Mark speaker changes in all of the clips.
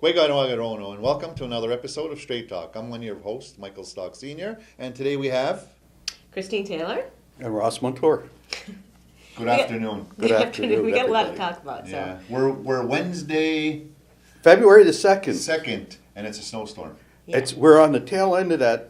Speaker 1: Kweganoagarono, and welcome to another episode of Straight Talk. I'm one of your hosts, Michael Stock Sr., and today we have...
Speaker 2: Christine Taylor.
Speaker 3: And Ross Montour.
Speaker 1: Good afternoon.
Speaker 3: Good afternoon,
Speaker 2: We got a lot to
Speaker 3: everybody.
Speaker 2: talk about. So.
Speaker 1: Yeah, we're Wednesday
Speaker 3: February the 2nd.
Speaker 1: 2nd, and it's a snowstorm.
Speaker 2: Yeah.
Speaker 3: We're on the tail end of that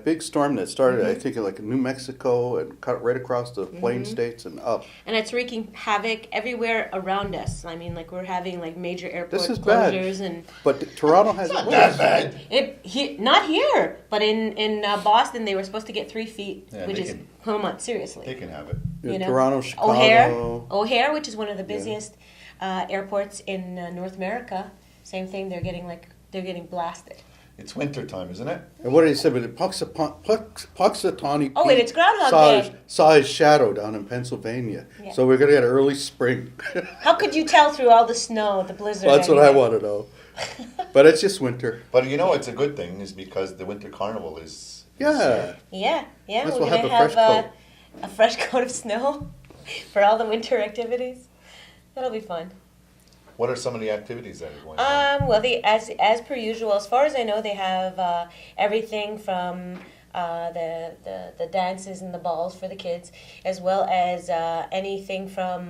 Speaker 3: big storm that started,
Speaker 2: Mm-hmm.
Speaker 3: I think, like in New Mexico and cut right across the Plain States and up.
Speaker 2: And it's wreaking havoc everywhere around us. I mean, like we're having like major airport
Speaker 3: This is bad.
Speaker 2: closures and
Speaker 3: But Toronto has it
Speaker 1: That
Speaker 3: worse.
Speaker 1: bad.
Speaker 2: not here, but in Boston they were supposed to get 3 feet,
Speaker 1: Yeah,
Speaker 2: which
Speaker 1: they
Speaker 2: is
Speaker 1: can-
Speaker 2: come on seriously.
Speaker 1: They can have it.
Speaker 3: Yeah, Toronto, Chicago.
Speaker 2: O'Hare, which is one of the busiest airports in North America. Same thing. They're getting blasted.
Speaker 1: It's winter time, isn't it?
Speaker 3: And what did he say? But Puxatawny
Speaker 2: Oh, and it's Groundhog Day.
Speaker 3: saw his shadow down in Pennsylvania.
Speaker 2: Yeah.
Speaker 3: So we're going to get early spring.
Speaker 2: How could you tell through all the snow, the blizzard?
Speaker 3: That's what I
Speaker 2: anyway?
Speaker 3: want to know. But it's just winter.
Speaker 1: But you know, it's a good thing, is because the winter carnival is...
Speaker 3: Yeah.
Speaker 2: Yeah.
Speaker 3: Let's
Speaker 2: We're
Speaker 3: we'll
Speaker 2: gonna
Speaker 3: have a fresh coat.
Speaker 2: a fresh coat of snow for all the winter activities. That'll be fun.
Speaker 1: What are some of the activities that are going on?
Speaker 2: Well, as per usual, as far as I know, they have everything from the dances and the balls for the kids, as well as anything from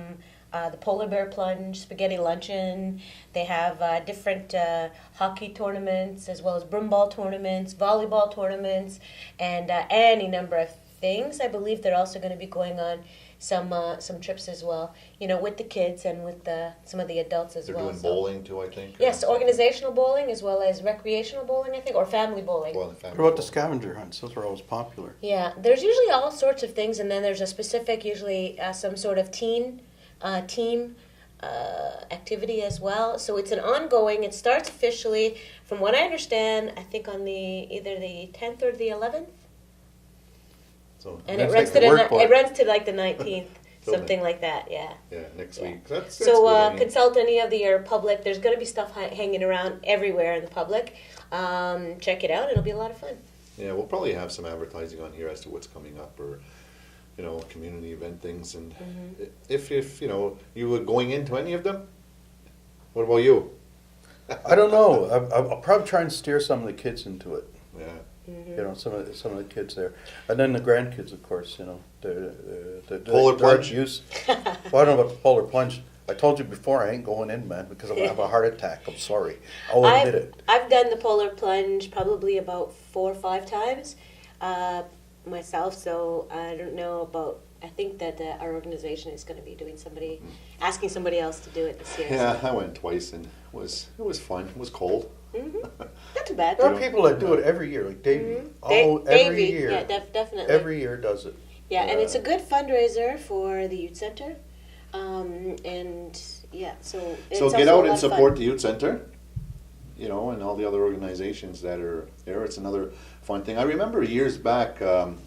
Speaker 2: the polar bear plunge, spaghetti luncheon. They have different hockey tournaments, as well as broomball tournaments, volleyball tournaments, and any number of things. I believe they're also going to be going on some trips as well, with the kids and with some of the adults as
Speaker 1: They're
Speaker 2: well.
Speaker 1: doing bowling too, I think.
Speaker 2: Yes, organizational bowling as well as recreational bowling, I think, or family bowling.
Speaker 1: Well, the family
Speaker 3: What about the
Speaker 1: bowling.
Speaker 3: scavenger hunts? Those are always popular.
Speaker 2: Yeah, there's usually all sorts of things, and then there's a specific, usually some sort of team activity as well. So it's an ongoing. It starts officially, from what I understand, I think on either the 10th or the 11th,
Speaker 1: So,
Speaker 2: and
Speaker 3: That's
Speaker 2: it runs
Speaker 3: like the work
Speaker 2: it
Speaker 3: part.
Speaker 2: runs to like the 19th,
Speaker 1: So
Speaker 2: something like that. Yeah.
Speaker 1: yeah, next
Speaker 2: Yeah.
Speaker 1: week. That's
Speaker 2: So
Speaker 1: good. I mean,
Speaker 2: consult any of your public. There's going to be stuff hanging around everywhere in the public. Check it out. It'll be a lot of fun.
Speaker 1: yeah, we'll probably have some advertising on here as to what's coming up, or community event things. And if you were going into any of them, what about you?
Speaker 3: I don't know. I'll probably try and steer some of the kids into it.
Speaker 1: Yeah,
Speaker 3: Some of the kids there, and then the grandkids, of course. The
Speaker 1: Polar plunge?
Speaker 3: Use. Well, I don't know about the polar plunge. I told you before I ain't going in, man, because I'm gonna have a heart attack. I'm sorry. I'll admit it.
Speaker 2: I've done the polar plunge probably about 4 or 5 times myself, so I don't know about. I think that our organization is going to be asking somebody else to do it this year.
Speaker 1: yeah. I went twice, and it was fun. It was cold.
Speaker 2: Not too bad.
Speaker 3: There are people that do it every year, like Davey. Oh, every
Speaker 2: Davey,
Speaker 3: year.
Speaker 2: yeah, definitely.
Speaker 3: Every year does it.
Speaker 2: Yeah, and it's a good fundraiser for the youth center, and yeah, so it's
Speaker 1: So
Speaker 2: also
Speaker 1: get
Speaker 2: a
Speaker 1: out
Speaker 2: lot
Speaker 1: and
Speaker 2: of fun.
Speaker 1: support the youth center, and all the other organizations that are there. It's another fun thing. I remember years back,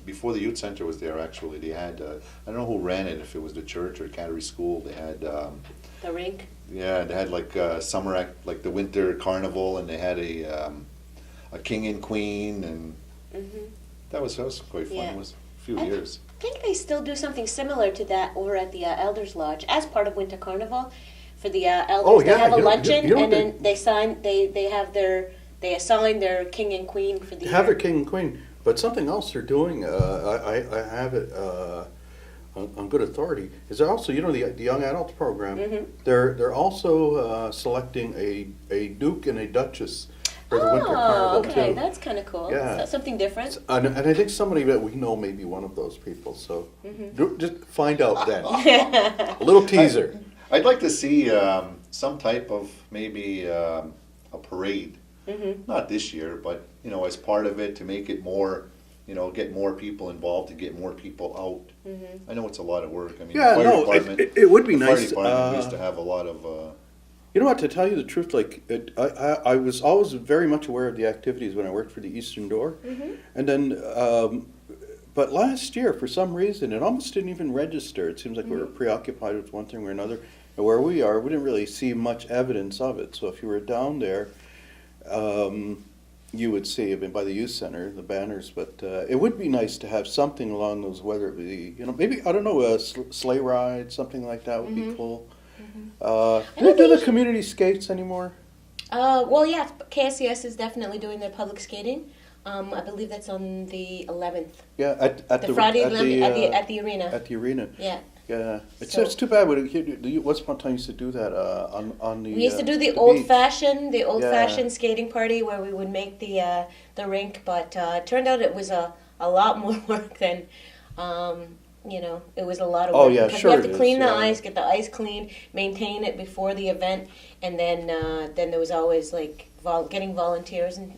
Speaker 1: before the youth center was there, actually, they had, I don't know who ran it, if it was the church or Cattery School, they had,
Speaker 2: The rink.
Speaker 1: yeah, they had like summer act, like the winter carnival, and they had a king and queen, and that was quite fun.
Speaker 2: Yeah.
Speaker 1: It was a few
Speaker 2: I
Speaker 1: years.
Speaker 2: I think they still do something similar to that over at the Elders Lodge as part of Winter Carnival. For the elders,
Speaker 3: Oh,
Speaker 2: they
Speaker 3: yeah,
Speaker 2: have a
Speaker 3: you know-
Speaker 2: luncheon,
Speaker 3: you know
Speaker 2: and
Speaker 3: what
Speaker 2: then they assign their king and queen for the
Speaker 3: They have
Speaker 2: year.
Speaker 3: their king and queen, but something else they're doing. I have it on good authority. Is there also the young adults program? They're also selecting a duke and a duchess for the winter
Speaker 2: Oh,
Speaker 3: carnival
Speaker 2: okay,
Speaker 3: too.
Speaker 2: that's kind of cool.
Speaker 3: Yeah.
Speaker 2: So- something different.
Speaker 3: And I think somebody that we know may be one of those people. So just find out then. A little teaser.
Speaker 1: I'd like to see some type of maybe a parade. Not this year, but as part of it, to make it more, get more people involved, to get more people out. I know it's a lot of work. I mean,
Speaker 3: Yeah,
Speaker 1: the fire
Speaker 3: no,
Speaker 1: department.
Speaker 3: it would be
Speaker 1: the fire
Speaker 3: nice.
Speaker 1: department used to have a lot of.
Speaker 3: You know what? To tell you the truth, I was always very much aware of the activities when I worked for the Eastern Door, and then, but last year for some reason it almost didn't even register. It seems like we were preoccupied with one thing or another, and where we are, we didn't really see much evidence of it. So if you were down there, you would see, I mean, by the youth center, the banners. But it would be nice to have something along those, whether it be, maybe, I don't know, a sleigh ride, something like that would be cool. Do they do the community skates anymore?
Speaker 2: Well, yeah, KSCS is definitely doing their public skating. I believe that's on the 11th.
Speaker 3: Yeah, at
Speaker 2: The Friday
Speaker 3: at
Speaker 2: 11th at the arena.
Speaker 3: at the arena.
Speaker 2: Yeah.
Speaker 3: Yeah, it's
Speaker 2: So-
Speaker 3: it's too bad. Once upon a time, used to do that on the.
Speaker 2: We used to do the
Speaker 3: beach.
Speaker 2: old fashioned skating party where we would make the rink, but it turned out it was a lot more work than, it was a lot of work.
Speaker 3: Oh, yeah,
Speaker 2: because
Speaker 3: sure
Speaker 2: we have
Speaker 3: it
Speaker 2: to
Speaker 3: is,
Speaker 2: clean the
Speaker 3: yeah.
Speaker 2: ice, get the ice clean, maintain it before the event, and then there was always like getting volunteers and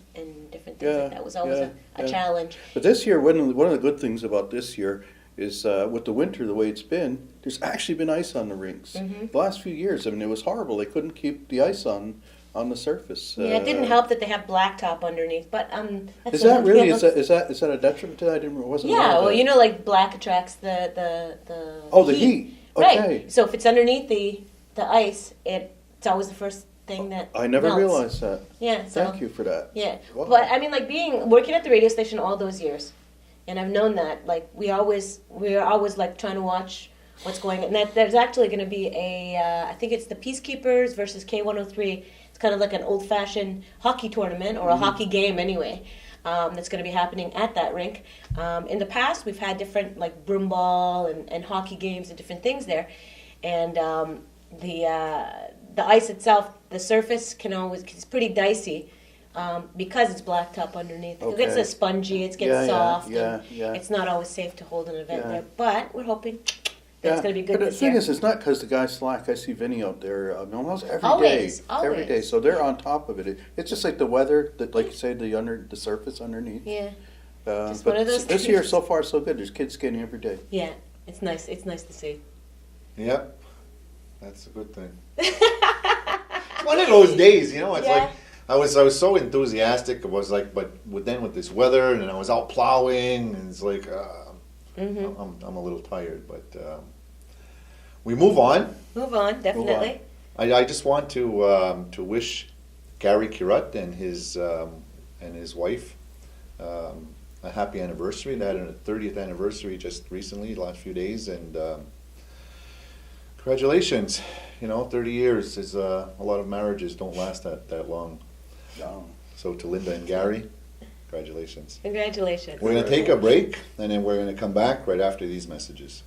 Speaker 2: different things
Speaker 3: Yeah,
Speaker 2: like that. It was always
Speaker 3: yeah,
Speaker 2: a
Speaker 3: yeah.
Speaker 2: challenge.
Speaker 3: But this year, one of the good things about this year is with the winter the way it's been, there's actually been ice on the rinks.
Speaker 2: Mhm.
Speaker 3: The last few years, I mean, it was horrible. They couldn't keep the ice on the surface.
Speaker 2: Yeah, it didn't help that they have blacktop underneath, but that's
Speaker 3: Is that
Speaker 2: something
Speaker 3: really?
Speaker 2: else.
Speaker 3: Is that a detriment to that? I wasn't. aware
Speaker 2: Yeah,
Speaker 3: of
Speaker 2: well,
Speaker 3: that.
Speaker 2: like black attracts the
Speaker 3: Oh, the heat. Okay.
Speaker 2: Right. So if it's underneath the ice, it's always the first thing that
Speaker 3: I never
Speaker 2: melts.
Speaker 3: realized that.
Speaker 2: Yeah. So,
Speaker 3: Thank you for that.
Speaker 2: Yeah.
Speaker 3: Wow.
Speaker 2: But I mean, like working at the radio station all those years, and I've known that. Like we're always like trying to watch what's going on. And there's actually going to be I think it's the Peacekeepers versus K103. It's kind of like an old-fashioned hockey tournament or a hockey game anyway. That's going to be happening at that rink. In the past, we've had different like broom ball and hockey games and different things there, and the ice itself, the surface it's pretty dicey because it's blacktop underneath. It gets
Speaker 3: Okay.
Speaker 2: a spongy, it gets
Speaker 3: Yeah,
Speaker 2: soft,
Speaker 3: yeah,
Speaker 2: and
Speaker 3: yeah.
Speaker 2: it's not always safe to hold an event
Speaker 3: Yeah.
Speaker 2: there. But we're hoping that it's going to be good
Speaker 3: But
Speaker 2: this
Speaker 3: the thing
Speaker 2: year.
Speaker 3: is, it's not because the guys slack. I see Vinny out there almost every day.
Speaker 2: Always,
Speaker 3: Every day.
Speaker 2: always.
Speaker 3: So they're on top of it. It's just like the weather, that like you say, the surface underneath.
Speaker 2: Yeah, just
Speaker 3: But
Speaker 2: one of those
Speaker 3: this year
Speaker 2: things.
Speaker 3: so far so good. There's kids skating every day.
Speaker 2: yeah, it's nice. It's nice to see.
Speaker 1: Yep, that's a good thing. It's one of those days, It's
Speaker 2: Yeah.
Speaker 1: like I was so enthusiastic. It was like, but with this weather, and I was out plowing, and it's like I'm a little tired, but we move on.
Speaker 2: Move on, definitely.
Speaker 1: I just want to wish Gary Curut and his wife a happy anniversary. They had a 30th anniversary just recently, the last few days, and congratulations. 30 years is a lot of marriages don't last that long. So to Linda and Gary, congratulations.
Speaker 2: Congratulations.
Speaker 1: We're going to take a break, and then we're going to come back right after these messages.